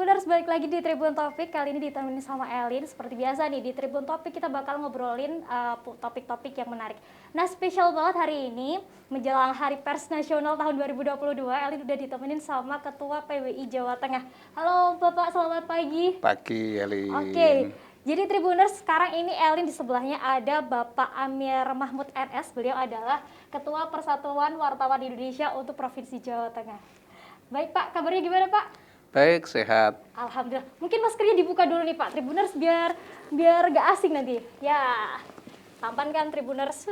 Tribuners, balik lagi di Tribun Topik. Kali ini ditemenin sama Elin. Seperti biasa nih, di Tribun Topik kita bakal ngobrolin topik-topik yang menarik. Nah, spesial banget hari ini, menjelang Hari Pers Nasional tahun 2022, Elin udah ditemenin sama Ketua PWI Jawa Tengah. Halo Bapak, selamat pagi. Pagi, Elin. Oke, jadi Tribuners, sekarang ini Elin di sebelahnya ada Bapak Amir Mahmud NS. Beliau adalah Ketua Persatuan Wartawan Indonesia untuk Provinsi Jawa Tengah. Baik Pak, kabarnya gimana Pak? Baik, sehat. Alhamdulillah. Mungkin maskernya dibuka dulu nih Pak Tribuners biar gak asing nanti. Ya, tampan kan Tribuners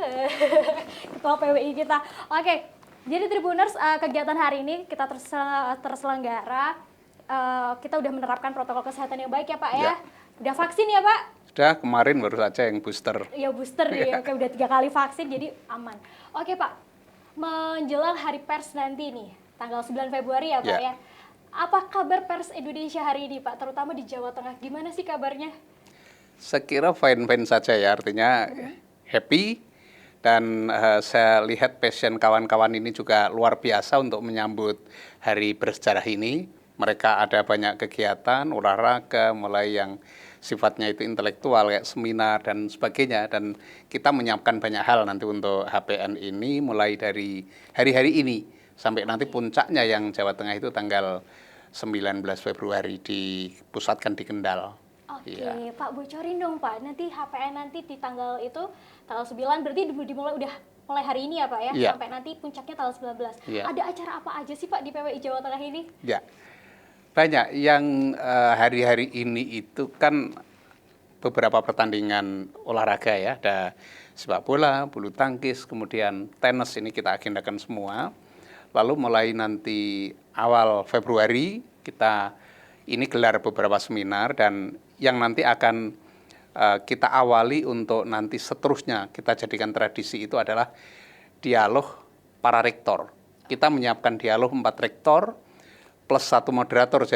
Ketua PWI kita. Oke, jadi Tribuners kegiatan hari ini kita terselenggara. Kita udah menerapkan protokol kesehatan yang baik ya Pak ya. Udah vaksin ya Pak? Sudah, kemarin baru saja yang booster. Iya booster ya, udah 3 kali vaksin jadi aman. Oke Pak, menjelang Hari Pers nanti nih, tanggal 9 Februari ya Pak ya. Apa kabar pers Indonesia hari ini Pak, terutama di Jawa Tengah? Gimana sih kabarnya? Saya kira fine-fine saja ya, artinya happy. Dan saya lihat passion kawan-kawan ini juga luar biasa untuk menyambut hari bersejarah ini. Mereka ada banyak kegiatan, olahraga, mulai yang sifatnya itu intelektual, kayak seminar dan sebagainya. Dan kita menyiapkan banyak hal nanti untuk HPN ini, mulai dari hari-hari ini sampai nanti puncaknya yang Jawa Tengah itu tanggal 19 Februari dipusatkan di Kendal. Oke, ya. Pak bocorin dong Pak, nanti HPN nanti di tanggal itu, tanggal 9 berarti udah mulai hari ini ya Pak ya, sampai nanti puncaknya tanggal 19. Ada acara apa aja sih Pak di PWI Jawa Tengah ini? Ya, banyak yang hari-hari ini itu kan beberapa pertandingan olahraga ya, ada sepak bola, bulu tangkis, kemudian tenis ini kita agendakan semua. Lalu mulai nanti awal Februari kita ini gelar beberapa seminar dan yang nanti akan kita awali untuk nanti seterusnya kita jadikan tradisi itu adalah dialog para rektor. Kita menyiapkan dialog 4 rektor plus 1 moderator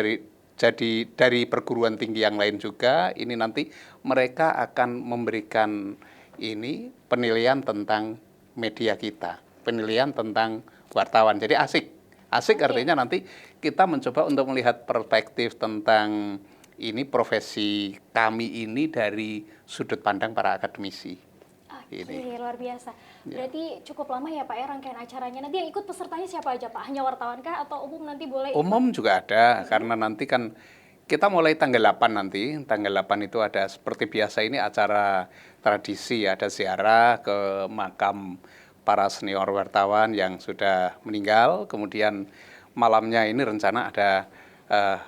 jadi dari perguruan tinggi yang lain juga. Ini nanti mereka akan memberikan ini penilaian tentang media kita, penilaian tentang wartawan. Jadi asik artinya nanti kita mencoba untuk melihat perspektif tentang ini profesi kami ini dari sudut pandang para akademisi. Oke, luar biasa. Berarti cukup lama ya Pak ya rangkaian acaranya. Nanti yang ikut pesertanya siapa aja Pak? Hanya wartawan kah atau umum nanti boleh? Umum juga ada, karena nanti kan kita mulai tanggal 8 nanti. Tanggal 8 itu ada seperti biasa ini acara tradisi, ada ziarah ke makam para senior wartawan yang sudah meninggal, kemudian malamnya ini rencana ada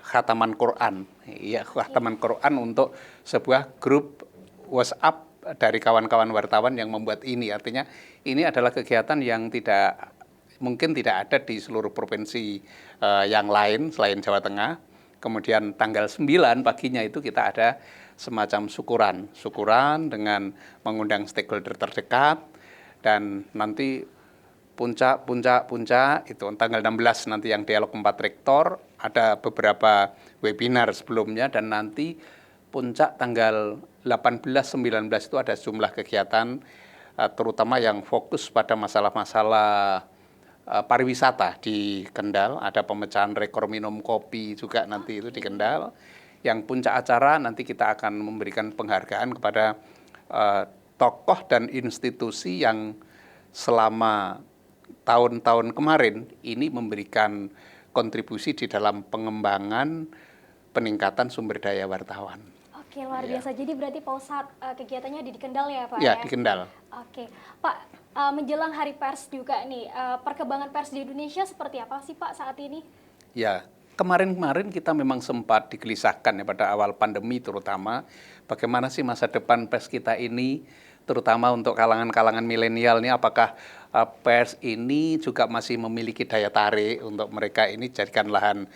khataman Quran, ya khataman Quran untuk sebuah grup WhatsApp dari kawan-kawan wartawan yang membuat ini. Artinya ini adalah kegiatan yang mungkin tidak ada di seluruh provinsi yang lain selain Jawa Tengah. Kemudian tanggal 9 paginya itu kita ada semacam syukuran dengan mengundang stakeholder terdekat. Dan nanti puncak itu tanggal 16 nanti yang dialog 4 rektor, ada beberapa webinar sebelumnya, dan nanti puncak tanggal 18-19 itu ada sejumlah kegiatan terutama yang fokus pada masalah-masalah pariwisata di Kendal. Ada pemecahan rekor minum kopi juga nanti itu di Kendal. Yang puncak acara nanti kita akan memberikan penghargaan kepada tokoh dan institusi yang selama tahun-tahun kemarin ini memberikan kontribusi di dalam pengembangan peningkatan sumber daya wartawan. Oke, luar biasa. Jadi berarti pusat kegiatannya di Kendal ya Pak? Ya, di Kendal. Oke, Pak, menjelang Hari Pers juga nih, perkembangan pers di Indonesia seperti apa sih Pak saat ini? Ya, kemarin kita memang sempat digelisahkan ya pada awal pandemi terutama, bagaimana sih masa depan pers kita ini, terutama untuk kalangan-kalangan milenial ini, apakah pers ini juga masih memiliki daya tarik untuk mereka ini jadikan lahan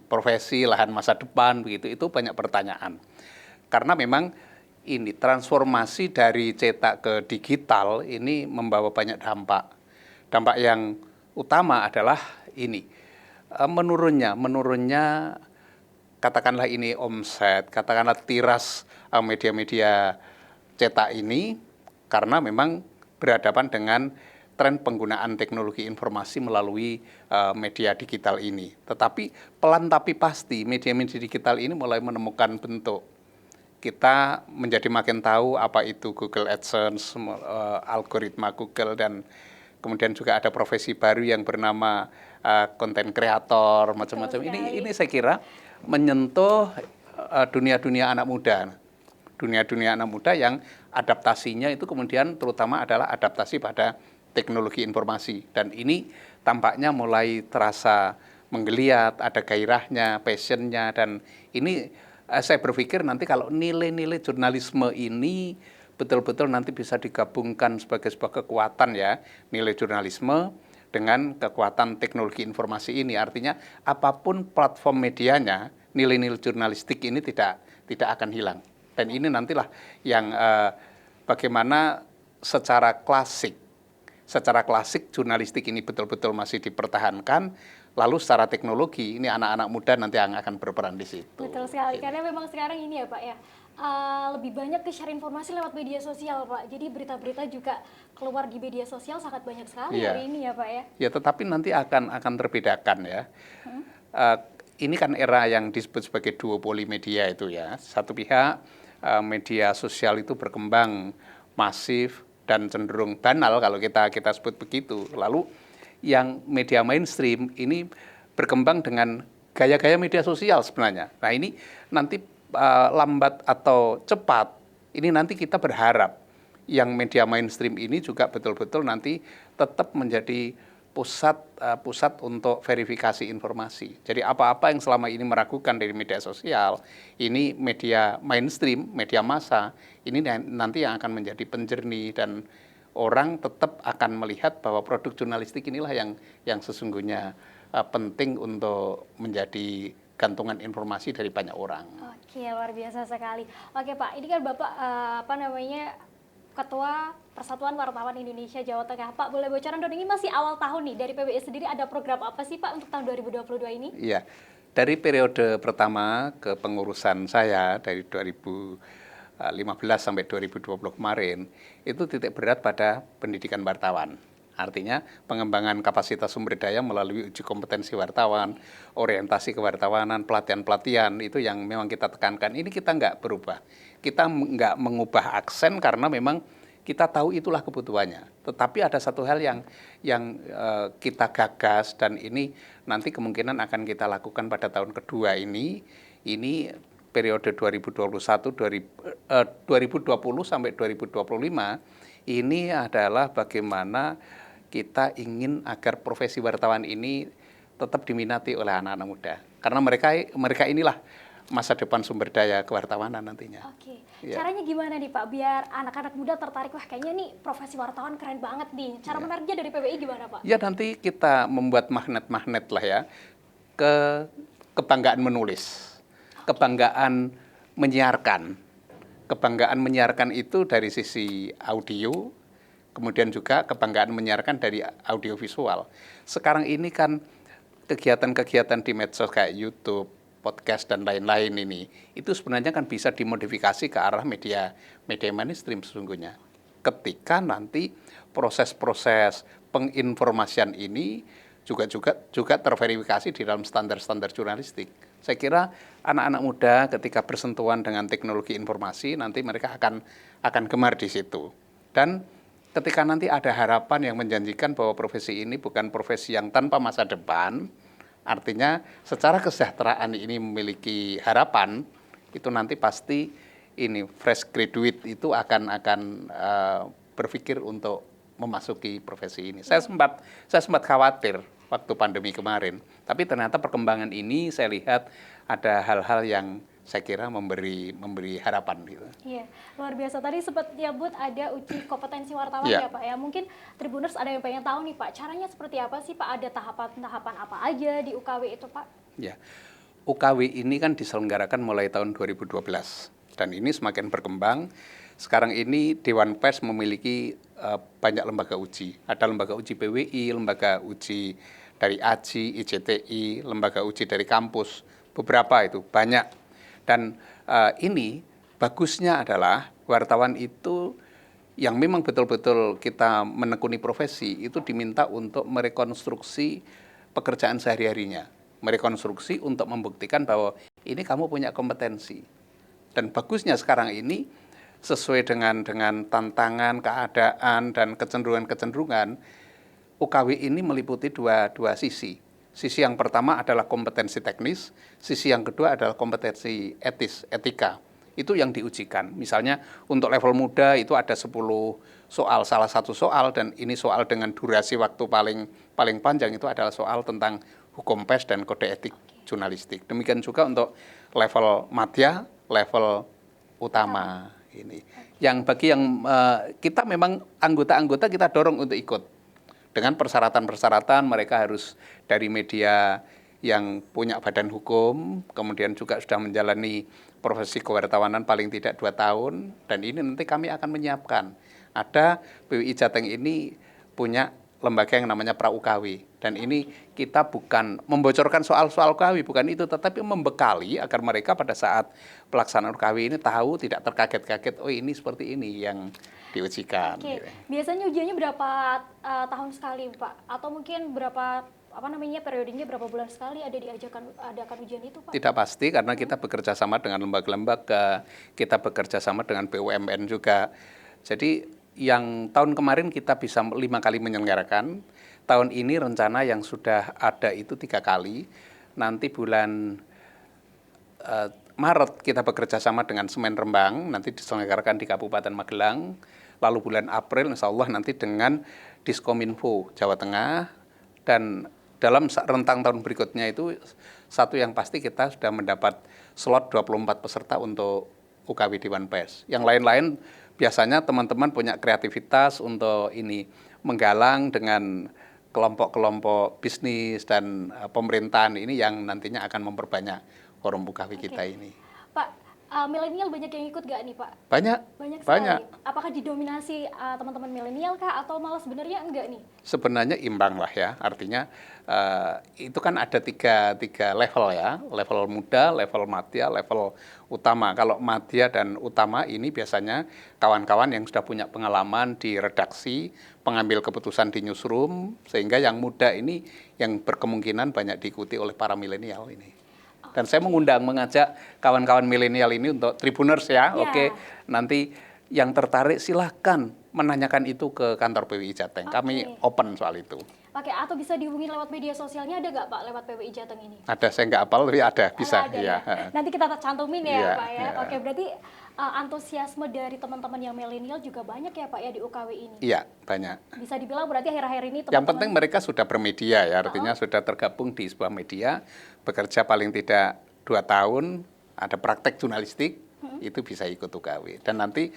profesi, lahan masa depan begitu. Itu banyak pertanyaan. Karena memang ini transformasi dari cetak ke digital ini membawa banyak dampak. Dampak yang utama adalah ini menurunnya katakanlah ini omset, katakanlah tiras media-media cetak ini, karena memang berhadapan dengan tren penggunaan teknologi informasi melalui media digital ini. Tetapi pelan tapi pasti media-media digital ini mulai menemukan bentuk. Kita menjadi makin tahu apa itu Google AdSense, algoritma Google, dan kemudian juga ada profesi baru yang bernama content creator, macam-macam. Ini saya kira menyentuh dunia-dunia anak muda. Dunia-dunia anak muda yang adaptasinya itu kemudian terutama adalah adaptasi pada teknologi informasi. Dan ini tampaknya mulai terasa menggeliat, ada gairahnya, passionnya, dan ini saya berpikir nanti kalau nilai-nilai jurnalisme ini betul-betul nanti bisa digabungkan sebagai sebuah kekuatan ya, nilai jurnalisme dengan kekuatan teknologi informasi ini. Artinya apapun platform medianya, nilai-nilai jurnalistik ini tidak akan hilang. Dan ini nantilah yang bagaimana secara klasik jurnalistik ini betul-betul masih dipertahankan, lalu secara teknologi ini anak-anak muda nanti yang akan berperan di situ. Betul sekali, karena memang sekarang ini ya Pak ya, lebih banyak share informasi lewat media sosial Pak. Jadi berita-berita juga keluar di media sosial sangat banyak sekali hari ini ya Pak ya. Ya, tetapi nanti akan terbedakan ya. Ini kan era yang disebut sebagai duopoli media itu ya. Satu pihak media sosial itu berkembang masif dan cenderung banal kalau kita sebut begitu. Lalu yang media mainstream ini berkembang dengan gaya-gaya media sosial sebenarnya. Nah ini nanti lambat atau cepat, ini nanti kita berharap yang media mainstream ini juga betul-betul nanti tetap menjadi pusat untuk verifikasi informasi. Jadi apa-apa yang selama ini meragukan dari media sosial, ini media mainstream, media massa, ini nanti yang akan menjadi penjernih, dan orang tetap akan melihat bahwa produk jurnalistik inilah yang sesungguhnya penting untuk menjadi gantungan informasi dari banyak orang. Oke, luar biasa sekali. Oke Pak, ini kan Bapak Ketua Persatuan Wartawan Indonesia Jawa Tengah. Pak, boleh bocoran dong, ini masih awal tahun nih, dari PBI sendiri ada program apa sih Pak untuk tahun 2022 ini? Iya, dari periode pertama ke pengurusan saya dari 2015 sampai 2020 kemarin, itu titik berat pada pendidikan wartawan. Artinya pengembangan kapasitas sumber daya melalui uji kompetensi wartawan, orientasi kewartawanan, pelatihan-pelatihan, itu yang memang kita tekankan. Ini kita nggak berubah. Kita nggak mengubah aksen karena memang kita tahu itulah kebutuhannya. Tetapi ada satu hal yang kita gagas, dan ini nanti kemungkinan akan kita lakukan pada tahun kedua ini periode 2020 sampai 2025, ini adalah bagaimana kita ingin agar profesi wartawan ini tetap diminati oleh anak-anak muda. Karena mereka inilah masa depan sumber daya kewartawanan nantinya. Oke, caranya gimana nih Pak biar anak-anak muda tertarik, wah kayaknya nih profesi wartawan keren banget nih. Cara menariknya dari PBI gimana Pak? Ya nanti kita membuat magnet-magnet lah ya, kebanggaan menulis, kebanggaan menyiarkan. Kebanggaan menyiarkan itu dari sisi audio, kemudian juga kebanggaan menyiarkan dari audiovisual. Sekarang ini kan kegiatan-kegiatan di medsos kayak YouTube, podcast, dan lain-lain ini, itu sebenarnya kan bisa dimodifikasi ke arah media mainstream sesungguhnya. Ketika nanti proses-proses penginformasian ini juga terverifikasi di dalam standar-standar jurnalistik. Saya kira anak-anak muda ketika bersentuhan dengan teknologi informasi, nanti mereka akan gemar di situ. Dan ketika nanti ada harapan yang menjanjikan bahwa profesi ini bukan profesi yang tanpa masa depan, artinya secara kesejahteraan ini memiliki harapan, itu nanti pasti ini fresh graduate itu akan berpikir untuk memasuki profesi ini. Saya sempat khawatir waktu pandemi kemarin, tapi ternyata perkembangan ini saya lihat ada hal-hal yang saya kira memberi harapan gitu. Iya, luar biasa. Tadi sempat nyebut ada uji kompetensi wartawan ya Pak ya. Mungkin Tribuners ada yang pengen tahu nih Pak, caranya seperti apa sih Pak? Ada tahapan-tahapan apa aja di UKW itu Pak? Ya, UKW ini kan diselenggarakan mulai tahun 2012 dan ini semakin berkembang. Sekarang ini Dewan Pers memiliki banyak lembaga uji. Ada lembaga uji PWI, lembaga uji dari AJI, IJTI, lembaga uji dari kampus, beberapa itu banyak. Dan ini bagusnya adalah wartawan itu yang memang betul-betul kita menekuni profesi itu diminta untuk merekonstruksi pekerjaan sehari-harinya, merekonstruksi untuk membuktikan bahwa ini kamu punya kompetensi. Dan bagusnya sekarang ini sesuai dengan tantangan, keadaan dan kecenderungan-kecenderungan, UKW ini meliputi dua sisi. Sisi yang pertama adalah kompetensi teknis, sisi yang kedua adalah kompetensi etis, etika. Itu yang diujikan. Misalnya untuk level muda itu ada 10 soal, salah satu soal, dan ini soal dengan durasi waktu paling panjang itu adalah soal tentang hukum pers dan kode etik jurnalistik. Demikian juga untuk level madya, level utama ini. Yang bagi yang kita memang anggota-anggota kita dorong untuk ikut. Dengan persyaratan-persyaratan mereka harus dari media yang punya badan hukum, kemudian juga sudah menjalani profesi kewartawanan paling tidak 2 tahun, dan ini nanti kami akan menyiapkan. Ada PWI Jateng ini punya lembaga yang namanya Pra-UKW, dan ini kita bukan membocorkan soal-soal UKW, bukan itu, tetapi membekali agar mereka pada saat pelaksanaan UKW ini tahu, tidak terkaget-kaget, oh ini seperti ini yang diujikan. Oke, biasanya ujiannya berapa tahun sekali, Pak? Atau mungkin berapa periodenya berapa bulan sekali adakan ujian itu, Pak? Tidak pasti karena kita bekerja sama dengan lembaga-lembaga, kita bekerja sama dengan BUMN juga. Jadi yang tahun kemarin kita bisa 5 kali menyelenggarakan, tahun ini rencana yang sudah ada itu 3 kali. Nanti bulan Maret kita bekerja sama dengan Semen Rembang, nanti diselenggarakan di Kabupaten Magelang. Lalu bulan April insya Allah nanti dengan Diskominfo Jawa Tengah, dan dalam rentang tahun berikutnya itu satu yang pasti kita sudah mendapat slot 24 peserta untuk UKW Dewan Pers. Yang lain-lain biasanya teman-teman punya kreativitas untuk ini menggalang dengan kelompok-kelompok bisnis dan pemerintahan ini yang nantinya akan memperbanyak forum UKW kita ini. Pak, milenial banyak yang ikut gak nih, Pak? Banyak sekali. Apakah didominasi teman-teman milenial kah atau malah sebenarnya enggak nih? Sebenarnya imbang lah ya, artinya itu kan ada tiga level ya, level muda, level madya, level utama. Kalau madya dan utama ini biasanya kawan-kawan yang sudah punya pengalaman di redaksi, pengambil keputusan di newsroom, sehingga yang muda ini yang berkemungkinan banyak diikuti oleh para milenial ini. Dan saya mengajak kawan-kawan milenial ini untuk Tribuners ya, Oke. Nanti yang tertarik silahkan menanyakan itu ke kantor PWI Jateng. Kami open soal itu. Oke, atau bisa dihubungi lewat media sosialnya, ada nggak Pak lewat PWI Jateng ini? Ada, saya nggak hafal tapi ada, bisa. Ada, ya. Nanti kita cantumin ya Pak ya. Ya. Oke, berarti antusiasme dari teman-teman yang milenial juga banyak ya Pak ya di UKW ini? Iya, banyak. Bisa dibilang berarti akhir-akhir ini teman-teman... Yang penting mereka sudah bermedia ya, artinya sudah tergabung di sebuah media, bekerja paling tidak 2 tahun, ada praktek jurnalistik, itu bisa ikut UKW. Dan nanti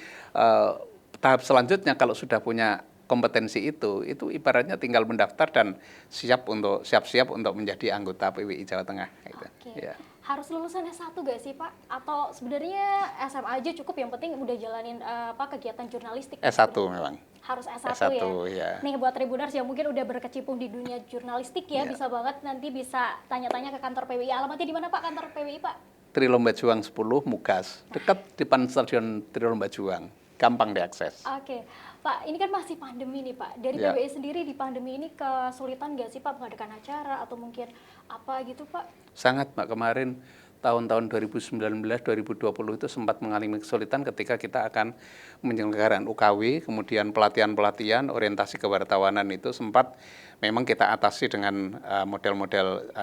tahap selanjutnya kalau sudah punya kompetensi itu ibaratnya tinggal mendaftar dan siap-siap untuk menjadi anggota PWI Jawa Tengah. Gitu. Oke. Ya. Harus lulusan S1 gak sih Pak? Atau sebenarnya SMA aja cukup, yang penting udah jalanin kegiatan jurnalistik? S1 memang. Harus S1 ya. Nih buat Tribuners yang mungkin udah berkecimpung di dunia jurnalistik ya, bisa banget nanti bisa tanya-tanya ke kantor PWI. Alamatnya di mana Pak kantor PWI Pak? Trilomba Juang 10 Mugas, dekat depan stadion Trilomba Juang, gampang diakses. Oke. Pak, ini kan masih pandemi nih Pak. Dari PWI sendiri di pandemi ini kesulitan nggak sih Pak mengadakan acara atau mungkin apa gitu Pak? Sangat Pak, kemarin tahun-tahun 2019, 2020 itu sempat mengalami kesulitan ketika kita akan menyelenggarakan UKW, kemudian pelatihan-pelatihan, orientasi kewartawanan itu sempat memang kita atasi dengan model-model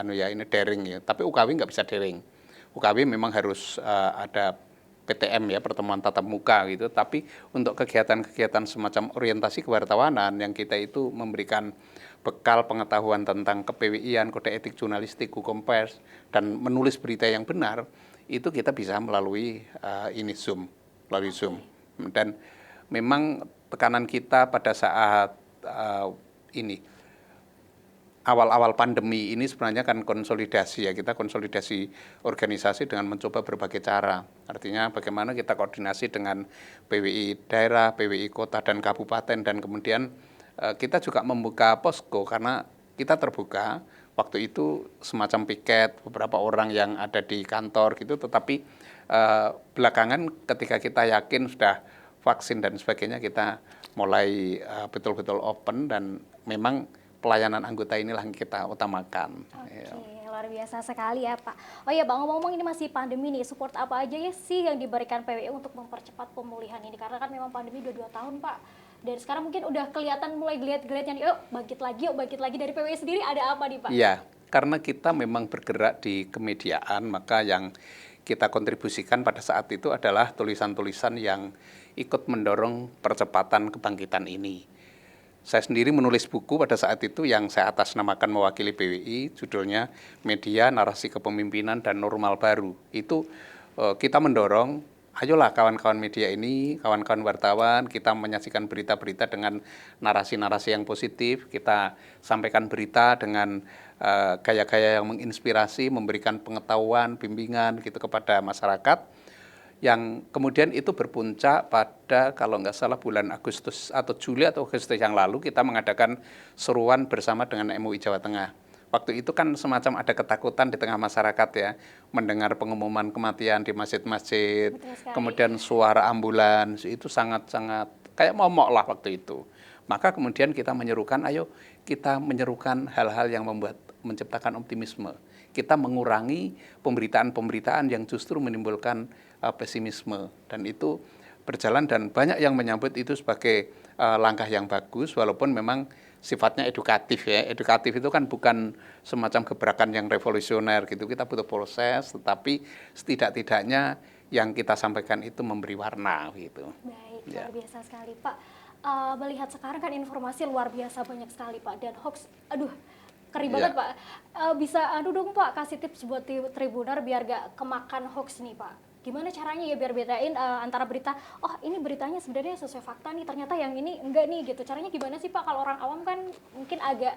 daring ya. Tapi UKW nggak bisa daring. UKW memang harus ada PTM ya, pertemuan tatap muka gitu, tapi untuk kegiatan-kegiatan semacam orientasi kewartawanan yang kita itu memberikan bekal pengetahuan tentang kePWI-an, kode etik jurnalistik, hukum pers, dan menulis berita yang benar, itu kita bisa melalui Zoom. Dan memang tekanan kita pada saat awal-awal pandemi ini sebenarnya kan konsolidasi ya, kita konsolidasi organisasi dengan mencoba berbagai cara. Artinya bagaimana kita koordinasi dengan PWI daerah, PWI kota dan kabupaten, dan kemudian kita juga membuka posko karena kita terbuka. Waktu itu semacam piket beberapa orang yang ada di kantor gitu, tetapi belakangan ketika kita yakin sudah vaksin dan sebagainya kita mulai betul-betul open dan memang pelayanan anggota inilah yang kita utamakan. Oke, luar biasa sekali ya Pak. Oh ya Pak, ngomong-ngomong ini masih pandemi nih, support apa aja ya sih yang diberikan PWI untuk mempercepat pemulihan ini? Karena kan memang pandemi udah 2 tahun Pak. Dan sekarang mungkin udah kelihatan mulai geliat-geliatnya nih, yuk bangkit lagi dari PWI sendiri ada apa nih Pak? Iya, karena kita memang bergerak di kemediaan, maka yang kita kontribusikan pada saat itu adalah tulisan-tulisan yang ikut mendorong percepatan kebangkitan ini. Saya sendiri menulis buku pada saat itu yang saya atasnamakan mewakili PWI, judulnya Media, Narasi Kepemimpinan dan Normal Baru. Itu kita mendorong, ayolah kawan-kawan media ini, kawan-kawan wartawan, kita menyajikan berita-berita dengan narasi-narasi yang positif, kita sampaikan berita dengan gaya-gaya yang menginspirasi, memberikan pengetahuan, bimbingan gitu kepada masyarakat, yang kemudian itu berpuncak pada kalau nggak salah bulan Agustus atau Juli atau Agustus yang lalu kita mengadakan seruan bersama dengan MUI Jawa Tengah. Waktu itu kan semacam ada ketakutan di tengah masyarakat ya, mendengar pengumuman kematian di masjid-masjid, kemudian suara ambulans, itu sangat-sangat kayak momok lah waktu itu. Maka kemudian kita menyerukan, ayo kita menyerukan hal-hal yang menciptakan optimisme. Kita mengurangi pemberitaan-pemberitaan yang justru menimbulkan pesimisme, dan itu berjalan dan banyak yang menyambut itu sebagai langkah yang bagus walaupun memang sifatnya edukatif ya. Edukatif itu kan bukan semacam gebrakan yang revolusioner gitu. Kita butuh proses, tetapi setidak-tidaknya yang kita sampaikan itu memberi warna gitu. Baik, luar biasa sekali Pak. Melihat sekarang kan informasi luar biasa banyak sekali Pak, dan hoax, aduh keri banget Pak. Bisa dong Pak kasih tips buat Tribuner biar gak kemakan hoax nih Pak. Gimana caranya ya biar bedain antara berita, oh ini beritanya sebenarnya sesuai fakta nih, ternyata yang ini enggak nih gitu. Caranya gimana sih Pak? Kalau orang awam kan mungkin agak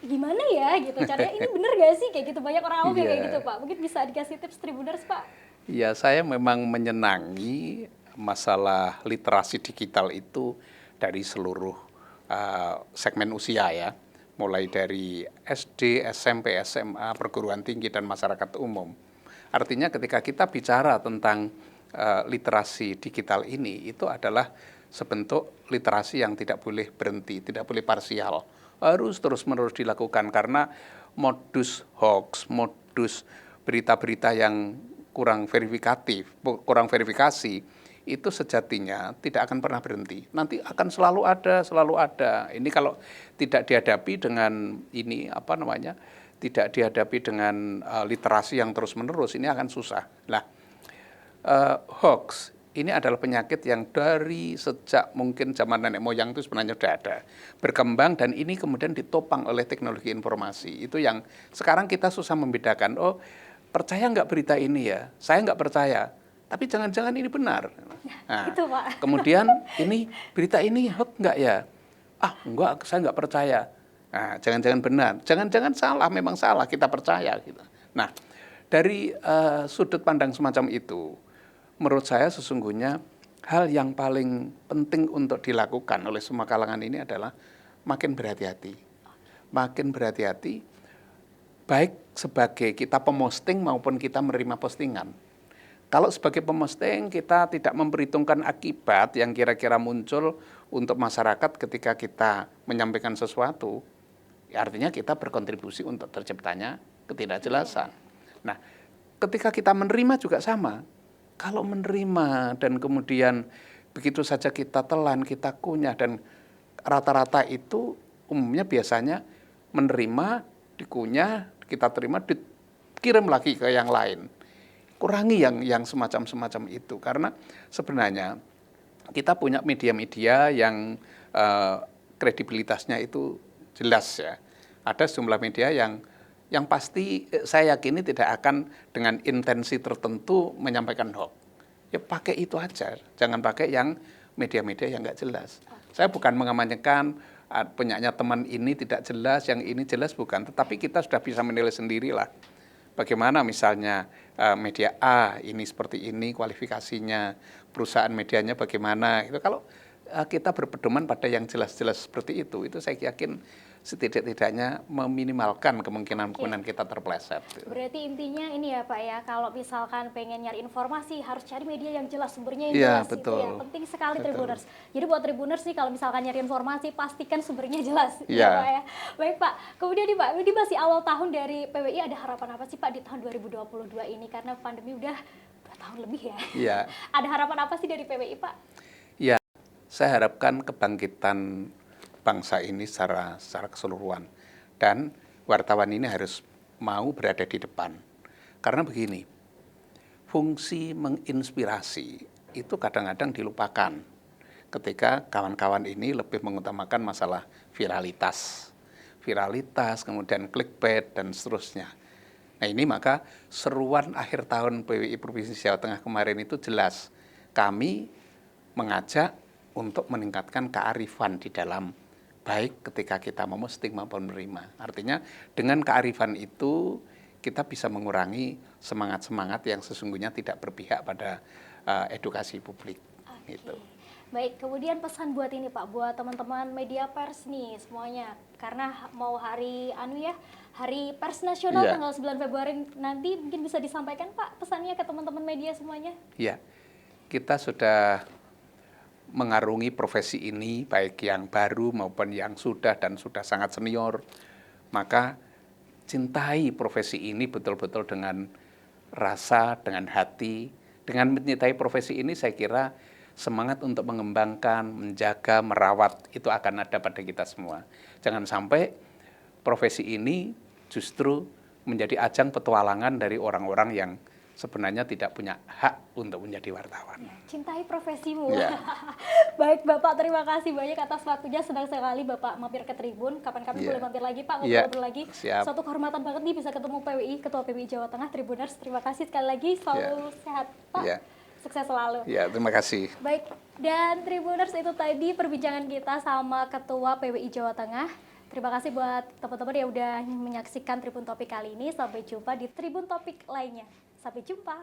gimana ya gitu, caranya ini bener gak sih kayak gitu, banyak orang awam yang kayak gitu Pak. Mungkin bisa dikasih tips Tribuners Pak. Ya, saya memang menyenangi masalah literasi digital itu dari seluruh segmen usia ya, mulai dari SD, SMP, SMA, perguruan tinggi dan masyarakat umum. Artinya ketika kita bicara tentang literasi digital ini, itu adalah sebentuk literasi yang tidak boleh berhenti, tidak boleh parsial. Harus terus-menerus dilakukan karena modus hoax, modus berita-berita yang kurang verifikasi, itu sejatinya tidak akan pernah berhenti. Nanti akan selalu ada. Ini kalau tidak dihadapi dengan ini tidak dihadapi dengan literasi yang terus-menerus, ini akan susah. Nah, hoax ini adalah penyakit yang dari sejak mungkin zaman nenek moyang itu sebenarnya sudah ada, berkembang, dan ini kemudian ditopang oleh teknologi informasi. Itu yang sekarang kita susah membedakan, oh percaya nggak berita ini ya, saya nggak percaya, tapi jangan-jangan ini benar. Nah, itu Pak. Kemudian ini berita ini hoax nggak ya? Enggak, saya nggak percaya. Nah, jangan-jangan benar, jangan-jangan salah, memang salah, kita percaya gitu. Nah, dari sudut pandang semacam itu, menurut saya sesungguhnya hal yang paling penting untuk dilakukan oleh semua kalangan ini adalah makin berhati-hati. Makin berhati-hati, baik sebagai kita pemosting maupun kita menerima postingan. Kalau sebagai pemosting kita tidak memperhitungkan akibat yang kira-kira muncul untuk masyarakat ketika kita menyampaikan sesuatu, artinya kita berkontribusi untuk terciptanya ketidakjelasan. Nah, ketika kita menerima juga sama. Kalau menerima dan kemudian begitu saja kita telan, kita kunyah, dan rata-rata itu umumnya biasanya menerima, dikunyah, kita terima, dikirim lagi ke yang lain. Kurangi yang semacam itu, karena sebenarnya kita punya media-media yang kredibilitasnya itu jelas ya. Ada sejumlah media yang pasti saya yakini tidak akan dengan intensi tertentu menyampaikan hoax. Ya pakai itu aja, jangan pakai yang media-media yang nggak jelas. Saya bukan mengamanyakan punyanya teman ini tidak jelas, yang ini jelas, bukan. Tetapi kita sudah bisa menilai sendirilah. Bagaimana misalnya media A ini seperti ini kualifikasinya, perusahaan medianya bagaimana. Itu kalau kita berpedoman pada yang jelas-jelas seperti itu saya yakin setidak-tidaknya meminimalkan kemungkinan-kemungkinan kita terpeleset. Berarti intinya ini ya Pak ya, kalau misalkan pengen nyari informasi harus cari media yang jelas, sumbernya yang Iya, jelas gitu betul. ya. Penting sekali Betul. Tribuners. Jadi buat Tribuners nih kalau misalkan nyari informasi pastikan sumbernya jelas ya Iya. Pak ya. Baik Pak, kemudian nih Pak, ini masih awal tahun dari PWI, ada harapan apa sih Pak di tahun 2022 ini karena pandemi udah 2 tahun lebih ya. Iya. Ada harapan apa sih dari PWI Pak? Ya, saya harapkan kebangkitan bangsa ini secara keseluruhan. Dan wartawan ini harus mau berada di depan. Karena begini, fungsi menginspirasi itu kadang-kadang dilupakan ketika kawan-kawan ini lebih mengutamakan masalah viralitas. Viralitas, kemudian clickbait, dan seterusnya. Nah ini maka seruan akhir tahun PWI Provinsi Jawa Tengah kemarin itu jelas. Kami mengajak untuk meningkatkan kearifan di dalam baik ketika kita memposting maupun menerima. Artinya dengan kearifan itu kita bisa mengurangi semangat-semangat yang sesungguhnya tidak berpihak pada edukasi publik. Gitu. Baik, kemudian pesan buat ini Pak, buat teman-teman media pers nih semuanya. Karena mau hari Hari Pers Nasional Iya. tanggal 9 Februari nanti, mungkin bisa disampaikan Pak pesannya ke teman-teman media semuanya. Ya, kita sudah mengarungi profesi ini, baik yang baru maupun yang sudah dan sudah sangat senior, maka cintai profesi ini betul-betul dengan rasa, dengan hati. Dengan mencintai profesi ini saya kira semangat untuk mengembangkan, menjaga, merawat itu akan ada pada kita semua. Jangan sampai profesi ini justru menjadi ajang petualangan dari orang-orang yang sebenarnya tidak punya hak untuk menjadi wartawan. Cintai profesimu. Ya. Baik Bapak, terima kasih banyak atas waktunya. Senang sekali Bapak mampir ke Tribun. Kapan-kapan Ya. boleh mampir lagi Pak, Ya. ngobrol lagi. Siap. Suatu kehormatan banget nih bisa ketemu PWI, Ketua PWI Jawa Tengah, Tribuners. Terima kasih sekali lagi, selalu sehat Pak. Ya. Sukses selalu. Ya, terima kasih. Baik, dan Tribuners itu tadi perbincangan kita sama Ketua PWI Jawa Tengah. Terima kasih buat teman-teman yang udah menyaksikan Tribun Topik kali ini. Sampai jumpa di Tribun Topik lainnya. Sampai jumpa.